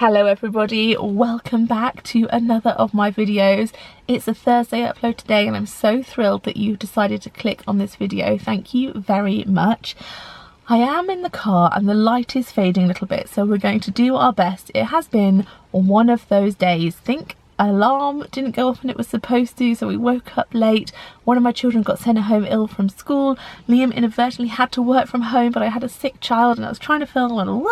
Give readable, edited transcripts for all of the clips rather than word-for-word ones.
Hello everybody, welcome back to another of my videos. It's a Thursday upload today and I'm so thrilled that you've decided to click on this video. Thank you very much. I am in the car and the light is fading a little bit, so we're going to do our best. It has been one of those days. Think alarm didn't go off when it was supposed to, so we woke up late. One of my children got sent home ill from school. Liam inadvertently had to work from home, but I had a sick child and I was trying to film and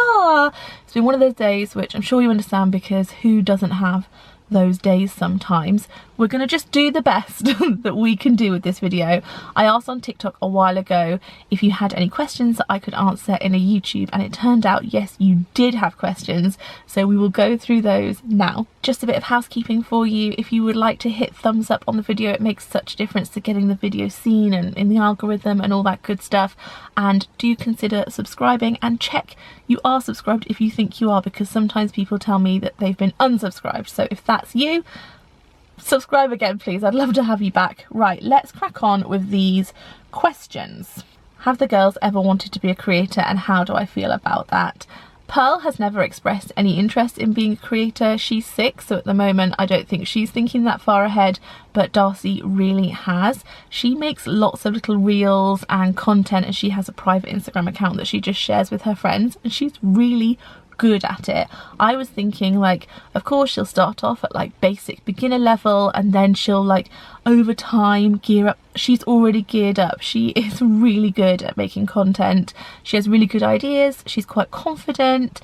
it's been one of those days, which I'm sure you understand, because who doesn't have those days sometimes. We're gonna just do the best that we can do with this video. I asked on TikTok a while ago if you had any questions that I could answer in a YouTube, and it turned out yes, you did have questions, so we will go through those now. Just a bit of housekeeping for you: if you would like to hit thumbs up on the video, it makes such a difference to getting the video seen and in the algorithm and all that good stuff. And do consider subscribing, and check you are subscribed if you think you are, because sometimes people tell me that they've been unsubscribed. So if that's you, subscribe again please, I'd love to have you back. Right, let's crack on with these questions. Have the girls ever wanted to be a creator, and how do I feel about that? Pearl has never expressed any interest in being a creator. She's 6, so at the moment I don't think she's thinking that far ahead, but Darcy really has. She makes lots of little reels and content, and she has a private Instagram account that she just shares with her friends, and she's really good at it. I was thinking, like, of course she'll start off at like basic beginner level and then she'll like over time gear up. She's already geared up. She is really good at making content. She has really good ideas. She's quite confident.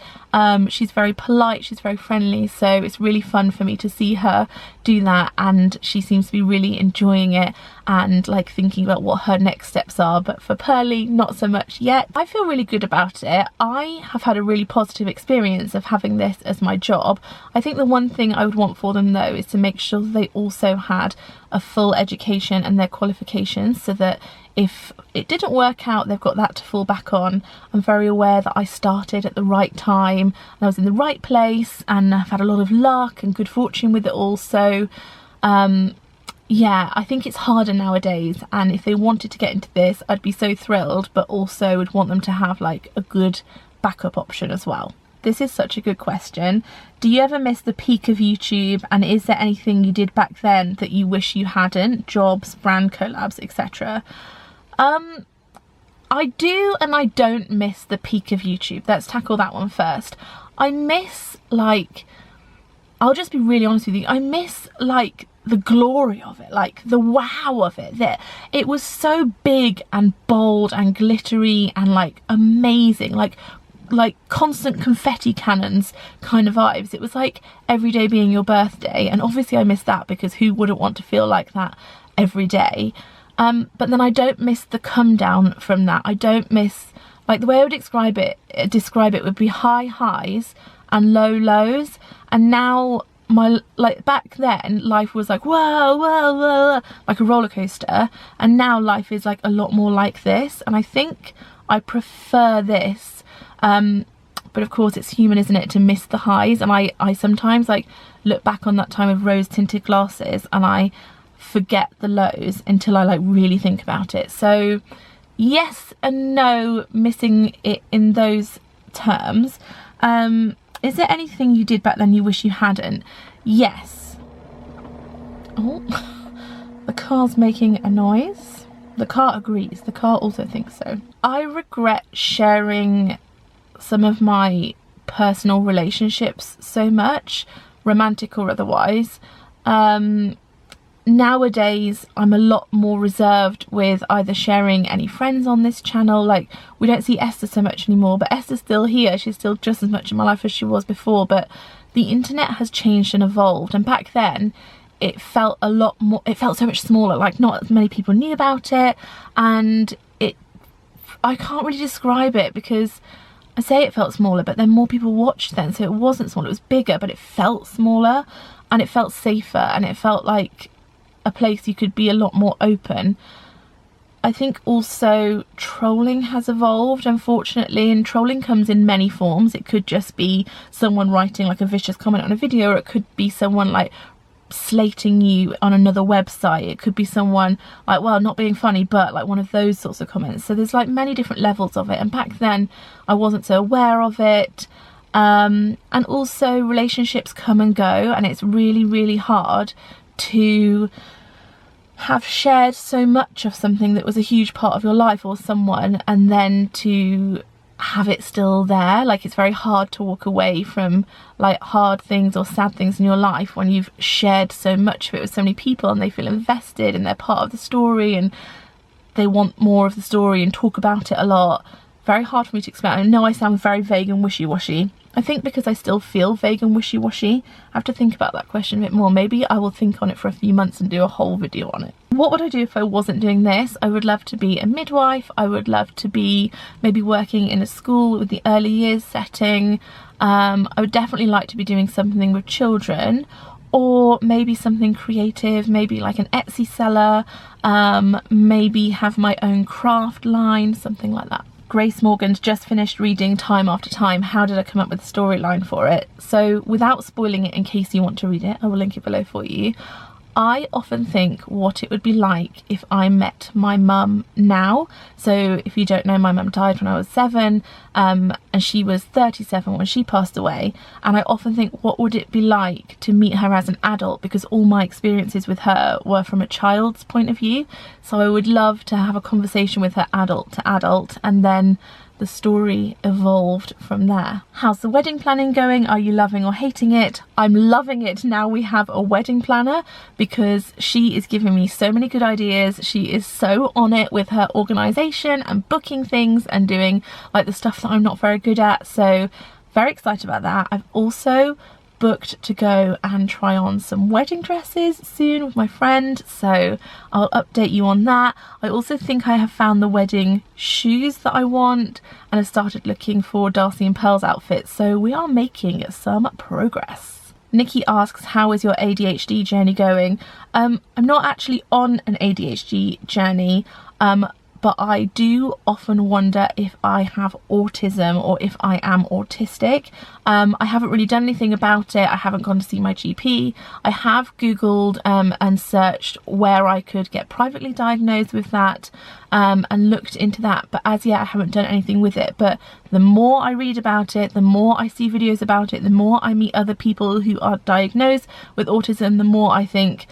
She's very polite. She's very friendly. So it's really fun for me to see her do that, and she seems to be really enjoying it and like thinking about what her next steps are. But for Pearly, not so much yet. I feel really good about it. I have had a really positive experience of having this as my job. I think the one thing I would want for them though is to make sure that they also had a full education and their qualifications, so that if it didn't work out, they've got that to fall back on. I'm very aware that I started at the right time and I was in the right place, and I've had a lot of luck and good fortune with it all. So yeah, I think it's harder nowadays, and if they wanted to get into this, I'd be so thrilled, but also would want them to have like a good backup option as well. This is such a good question. Do you ever miss the peak of YouTube, and is there anything you did back then that you wish you hadn't? Jobs, brand collabs, etc. I do and I don't miss the peak of YouTube. Let's tackle that one first. I miss, like, I'll just be really honest with you, I miss like the glory of it, like the wow of it. That it was so big and bold and glittery and like amazing, like constant confetti cannons kind of vibes. It was like every day being your birthday, and obviously I miss that, because who wouldn't want to feel like that every day? But then I don't miss the come down from that. I don't miss, like, the way I would describe it would be high highs and low lows. And now like back then life was like whoa, whoa, whoa, like a roller coaster, and now life is like a lot more like this, and I think I prefer this. But of course it's human, isn't it, to miss the highs, and I sometimes like look back on that time of rose tinted glasses and I forget the lows until I like really think about it. So yes and no, missing it in those terms. Is there anything you did back then you wish you hadn't? Yes. Oh, the car's making a noise. The car agrees. The car also thinks so. I regret sharing some of my personal relationships so much, romantic or otherwise. Nowadays I'm a lot more reserved with either sharing any friends on this channel. Like, we don't see Esther so much anymore, but Esther's still here. She's still just as much in my life as she was before, but the internet has changed and evolved, and back then it felt a lot more, it felt so much smaller, like not as many people knew about it, and I can't really describe it, because I say it felt smaller, but then more people watched then, so it wasn't smaller, it was bigger, but it felt smaller, and it felt safer, and it felt like a place you could be a lot more open. I think also trolling has evolved, unfortunately, and trolling comes in many forms. It could just be someone writing like a vicious comment on a video, or it could be someone like slating you on another website. It could be someone like, well, not being funny, but like one of those sorts of comments. So there's like many different levels of it, and back then I wasn't so aware of it. And also relationships come and go, and it's really, really hard to have shared so much of something that was a huge part of your life or someone, and then to have it still there. Like, it's very hard to walk away from like hard things or sad things in your life when you've shared so much of it with so many people and they feel invested and they're part of the story and they want more of the story and talk about it a lot. Very hard for me to explain. I know I sound very vague and wishy-washy. I think because I still feel vague and wishy-washy, I have to think about that question a bit more. Maybe I will think on it for a few months and do a whole video on it. What would I do if I wasn't doing this? I would love to be a midwife. I would love to be maybe working in a school with the early years setting. I would definitely like to be doing something with children, or maybe something creative, maybe like an Etsy seller, maybe have my own craft line, something like that. Grace Morgan's just finished reading Time After Time. How did I come up with a storyline for it? So without spoiling it, in case you want to read it, I will link it below for you. I often think what it would be like if I met my mum now. So if you don't know, my mum died when I was 7, and she was 37 when she passed away. And I often think, what would it be like to meet her as an adult? Because all my experiences with her were from a child's point of view. So I would love to have a conversation with her adult to adult, and then the story evolved from there. How's the wedding planning going? Are you loving or hating it? I'm loving it now we have a wedding planner, because she is giving me so many good ideas. She is so on it with her organisation and booking things and doing like the stuff that I'm not very good at. So very excited about that. I've also booked to go and try on some wedding dresses soon with my friend, so I'll update you on that. I also think I have found the wedding shoes that I want, and have started looking for Darcy and Pearl's outfits, so we are making some progress. Nikki asks, how is your ADHD journey going? I'm not actually on an ADHD journey, but I do often wonder if I have autism or if I am autistic. I haven't really done anything about it. I haven't gone to see my GP. I have Googled and searched where I could get privately diagnosed with that, and looked into that, but as yet I haven't done anything with it. But the more I read about it, the more I see videos about it, the more I meet other people who are diagnosed with autism, the more I think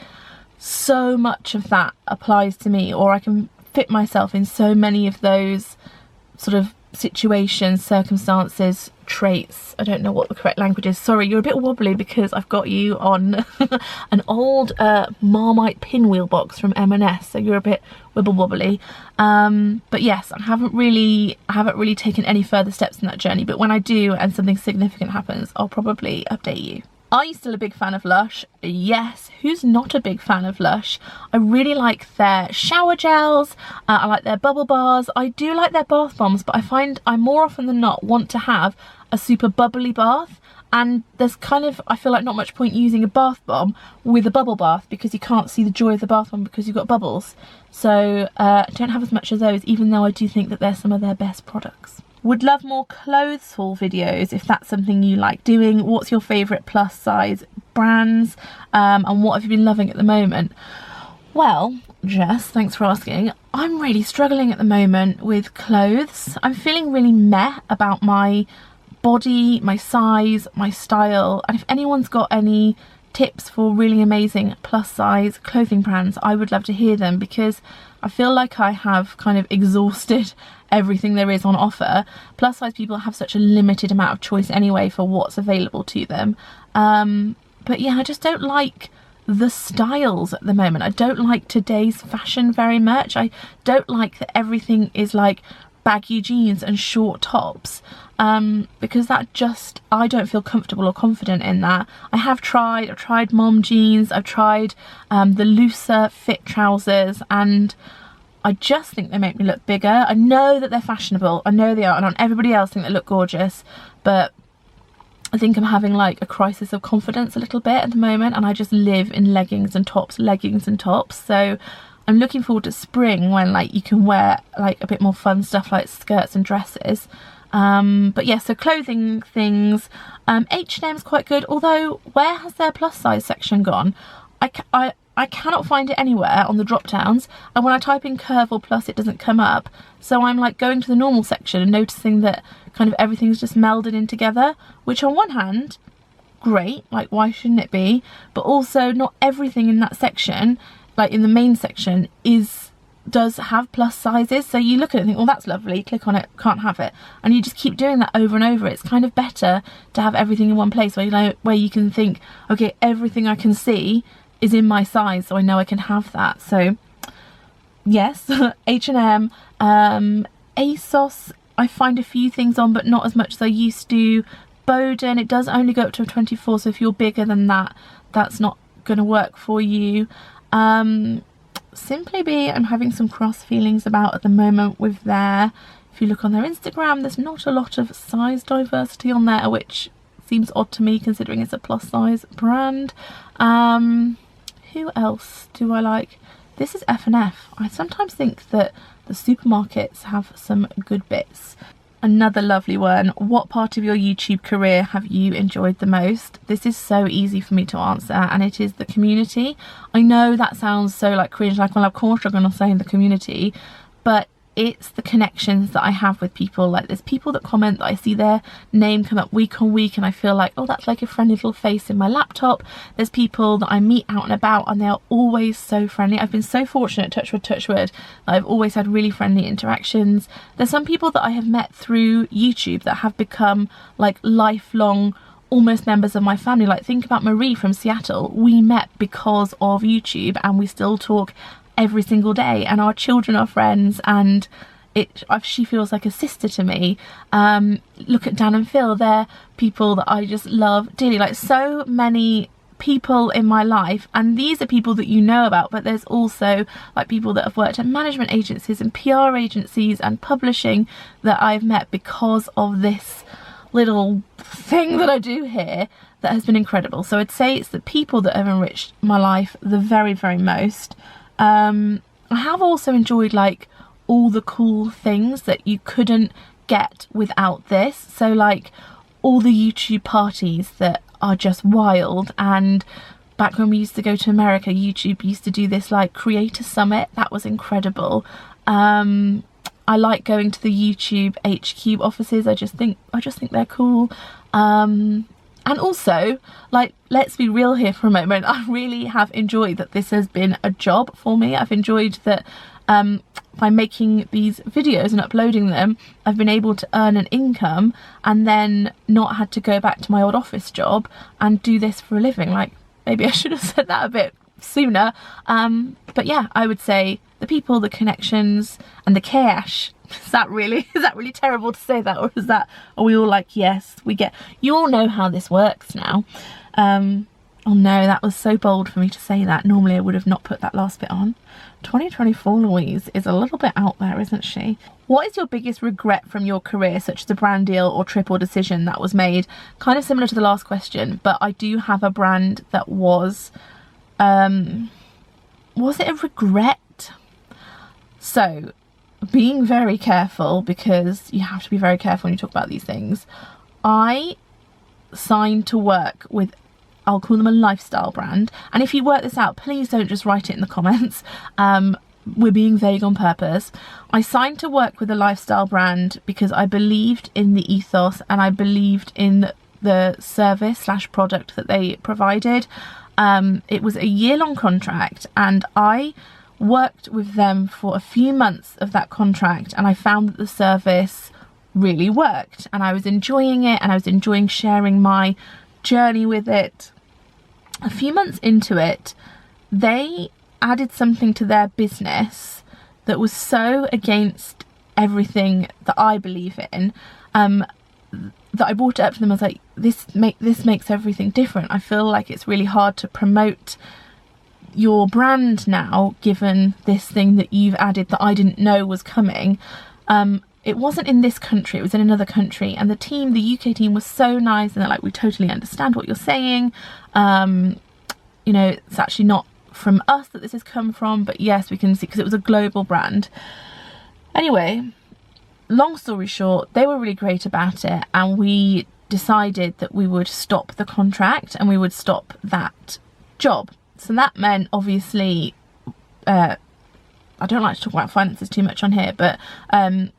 so much of that applies to me, or I can fit myself in so many of those sort of situations, circumstances, traits. I don't know what the correct language is. Sorry, you're a bit wobbly because I've got you on an old Marmite pinwheel box from M&S, so you're a bit wibble wobbly. But yes, I haven't really taken any further steps in that journey, but when I do and something significant happens, I'll probably update you. Are you still a big fan of Lush? Yes. Who's not a big fan of Lush? I really like their shower gels. I like their bubble bars. I do like their bath bombs, but I find I more often than not want to have a super bubbly bath. And there's kind of, I feel like, not much point using a bath bomb with a bubble bath, because you can't see the joy of the bath bomb because you've got bubbles. So I don't have as much of those, even though I do think that they're some of their best products. Would love more clothes haul videos if that's something you like doing. What's your favourite plus size brands, and what have you been loving at the moment? Well, Jess, thanks for asking. I'm really struggling at the moment with clothes. I'm feeling really meh about my body, my size, my style, and if anyone's got any tips for really amazing plus size clothing brands, I would love to hear them, because I feel like I have kind of exhausted everything there is on offer. Plus size people have such a limited amount of choice anyway for what's available to them. But yeah, I just don't like the styles at the moment. I don't like today's fashion very much. I don't like that everything is like baggy jeans and short tops, because that just, I don't feel comfortable or confident in that. I've tried mom jeans, I've tried the looser fit trousers, and I just think they make me look bigger. I know that they're fashionable, I know they are, and everybody else think they look gorgeous, but I think I'm having like a crisis of confidence a little bit at the moment, and I just live in leggings and tops. So I'm looking forward to spring, when like you can wear like a bit more fun stuff like skirts and dresses. But yeah, so clothing things, H&M's quite good, although where has their plus size section gone? I cannot find it anywhere on the drop downs, and when I type in curve or plus it doesn't come up. So I'm like going to the normal section and noticing that kind of everything's just melded in together, which on one hand, great, like why shouldn't it be? But also not everything in that section, like in the main section, does have plus sizes. So you look at it and think, well, that's lovely, click on it, can't have it, and you just keep doing that over and over. It's kind of better to have everything in one place where you can think, okay, everything I can see is in my size, so I know I can have that. So yes, H&M, ASOS, I find a few things on, but not as much as I used to. Boden, it does only go up to a 24, so if you're bigger than that, that's not going to work for you. Simply Be, I'm having some cross feelings about at the moment with if you look on their Instagram, there's not a lot of size diversity on there, which seems odd to me considering it's a plus size brand. Who else do I like? This is F&F. I sometimes think that the supermarkets have some good bits. Another lovely one. What part of your YouTube career have you enjoyed the most? This is so easy for me to answer, and it is the community. I know that sounds so like cringe, like, well, of course you're going to say in the community, but it's the connections that I have with people. Like, there's people that comment that I see their name come up week on week and I feel like, oh, that's like a friendly little face in my laptop. There's people that I meet out and about and they are always so friendly. I've been so fortunate, touch wood, that I've always had really friendly interactions. There's some people that I have met through YouTube that have become like lifelong almost members of my family. Like, think about Marie from Seattle. We met because of YouTube and we still talk every single day, and our children are friends, and she feels like a sister to me. Look at Dan and Phil, they're people that I just love dearly. Like, so many people in my life, and these are people that you know about, but there's also like people that have worked at management agencies and PR agencies and publishing that I've met because of this little thing that I do here that has been incredible. So I'd say it's the people that have enriched my life the very, very most. I have also enjoyed like all the cool things that you couldn't get without this. So like all the YouTube parties that are just wild, and back when we used to go to America, YouTube used to do this like creator summit. That was incredible. I like going to the YouTube HQ offices. I just think they're cool. And also, like, let's be real here for a moment, I really have enjoyed that this has been a job for me. I've enjoyed that by making these videos and uploading them, I've been able to earn an income and then not had to go back to my old office job and do this for a living. Like, maybe I should have said that a bit sooner. But yeah, I would say the people, the connections, and the cash. Is that really terrible to say that, or are we all like, yes, we get, you all know how this works now. Oh no, that was so bold for me to say that. Normally I would have not put that last bit on. 2024 Louise is a little bit out there, isn't she? What is your biggest regret from your career, such as a brand deal or trip or decision that was made? Kind of similar to the last question, but I do have a brand that was it a regret? So, being very careful, because you have to be very careful when you talk about these things. I signed to work with, I'll call them a lifestyle brand, and if you work this out, please don't just write it in the comments. We're being vague on purpose. I signed to work with a lifestyle brand because I believed in the ethos and I believed in the service / product that they provided. It was a year-long contract, and I worked with them for a few months of that contract, and I found that the service really worked, and I was enjoying it, and I was enjoying sharing my journey with it. A few months into it, they added something to their business that was so against everything that I believe in, that I brought it up to them. I was like, this makes everything different. I feel like it's really hard to promote your brand now, given this thing that you've added that I didn't know was coming. It wasn't in this country, it was in another country, and the UK team was so nice, and they're like, we totally understand what you're saying. You know, it's actually not from us that this has come from, but yes, we can see, because it was a global brand. Anyway, long story short, they were really great about it, and we decided that we would stop the contract and we would stop that job. So that meant, obviously, I don't like to talk about finances too much on here, but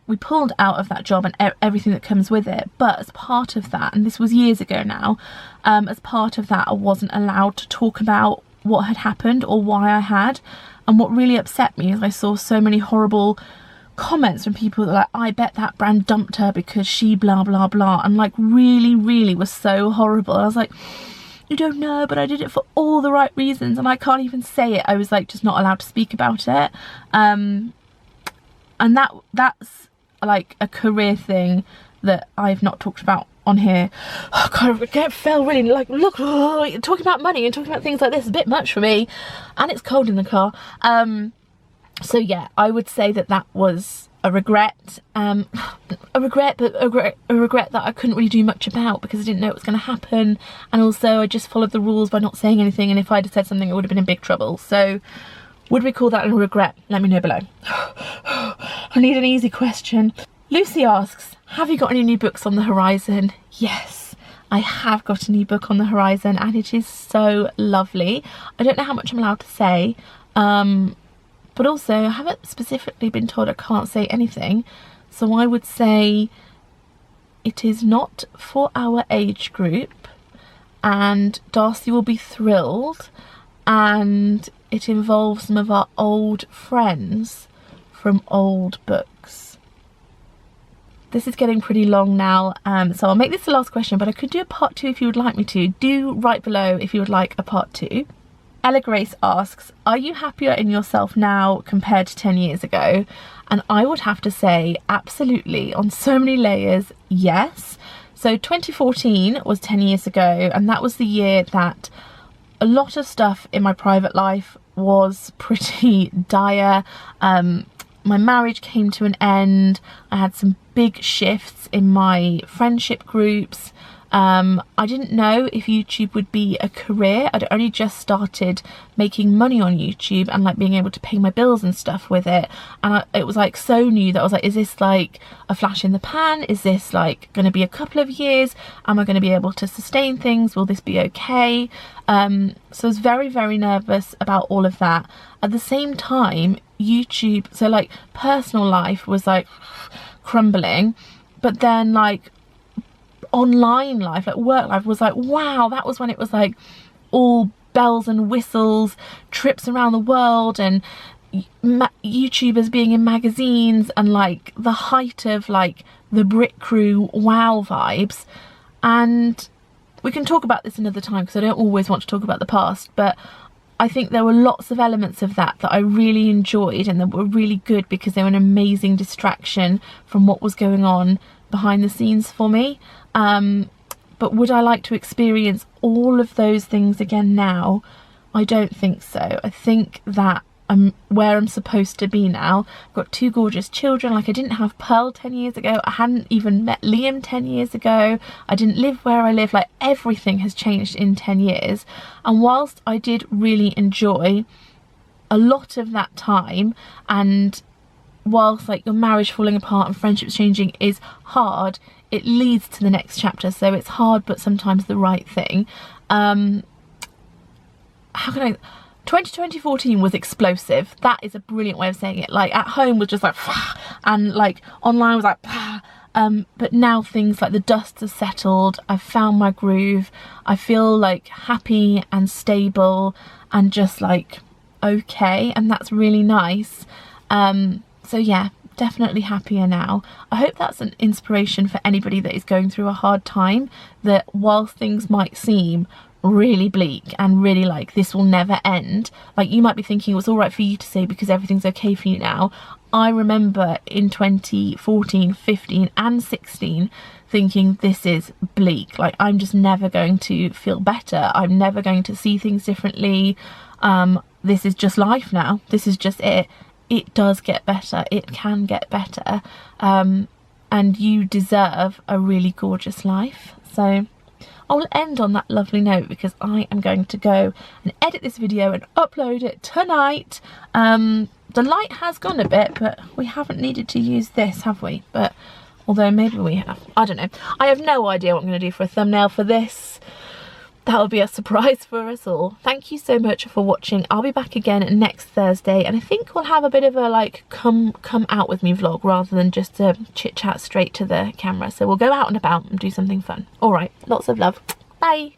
we pulled out of that job and everything that comes with it. But as part of that, and this was years ago now, as part of that, I wasn't allowed to talk about what had happened or why I had. And what really upset me is I saw so many horrible comments from people that like, I bet that brand dumped her because she blah blah blah, and like really was so horrible. I was like, you don't know, but I did it for all the right reasons, and I can't even say it. I was like just not allowed to speak about it. And that's like a career thing that I've not talked about on here. Oh god, I felt really like, look, oh, talking about money and talking about things like this is a bit much for me, and it's cold in the car. So yeah, I would say that that was a regret, but a regret that I couldn't really do much about because I didn't know it was going to happen, and also I just followed the rules by not saying anything, and if I'd have said something, I would have been in big trouble. So would we call that a regret? Let me know below. I need an easy question. Lucy asks, have you got any new books on the horizon? Yes, I have got a new book on the horizon, and it is so lovely. I don't know how much I'm allowed to say, but also I haven't specifically been told I can't say anything, so I would say it is not for our age group, and Darcy will be thrilled, and it involves some of our old friends from old books. This is getting pretty long now, so I'll make this the last question, but I could do a part 2 if you would like me to. Do write below if you would like a part 2. Ella Grace asks, are you happier in yourself now compared to 10 years ago? And I would have to say, absolutely, on so many layers, yes. So 2014 was 10 years ago, and that was the year that a lot of stuff in my private life was pretty dire. My marriage came to an end. I had some big shifts in my friendship groups. I didn't know if YouTube would be a career. I'd only just started making money on YouTube and like being able to pay my bills and stuff with it, and it was like so new that I was like, is this like a flash in the pan? Is this like going to be a couple of years? Am I going to be able to sustain things? Will this be okay? So I was very nervous about all of that. At the same time, YouTube, so like personal life was like crumbling, but then like online life, like work life, was like, wow, that was when it was like all bells and whistles, trips around the world, and YouTubers being in magazines, and like the height of like the Brit Crew wow vibes. And we can talk about this another time because I don't always want to talk about the past, but I think there were lots of elements of that I really enjoyed and that were really good because they were an amazing distraction from what was going on behind the scenes for me. But would I like to experience all of those things again now? I don't think so. I think that I'm where I'm supposed to be now. I've got 2 gorgeous children. Like, I didn't have Pearl 10 years ago. I hadn't even met Liam 10 years ago. I didn't live where I live. Like, everything has changed in 10 years. And whilst I did really enjoy a lot of that time, and whilst like your marriage falling apart and friendships changing is hard, it leads to the next chapter. So it's hard, but sometimes the right thing. How can I... 2014 was explosive. That is a brilliant way of saying it. Like, at home was just like, and like online was like, but now things like the dust has settled. I've found my groove. I feel like happy and stable and just like okay, and that's really nice. So yeah, definitely happier now. I hope that's an inspiration for anybody that is going through a hard time, that whilst things might seem really bleak and really like this will never end, like you might be thinking it was all right for you to say because everything's okay for you now. I remember in 2014, 15 and 16 thinking this is bleak, like I'm just never going to feel better, I'm never going to see things differently, this is just life now, this is just it. It does get better, it can get better, and you deserve a really gorgeous life. So I'll end on that lovely note because I am going to go and edit this video and upload it tonight. The light has gone a bit, but we haven't needed to use this, have we? But although maybe we have, I don't know. I have no idea what I'm going to do for a thumbnail for this. that will be a surprise for us all. Thank you so much for watching. I'll be back again next Thursday, and I think we'll have a bit of a like come out with me vlog rather than just a chit chat straight to the camera. So we'll go out and about and do something fun. All right, lots of love. Bye.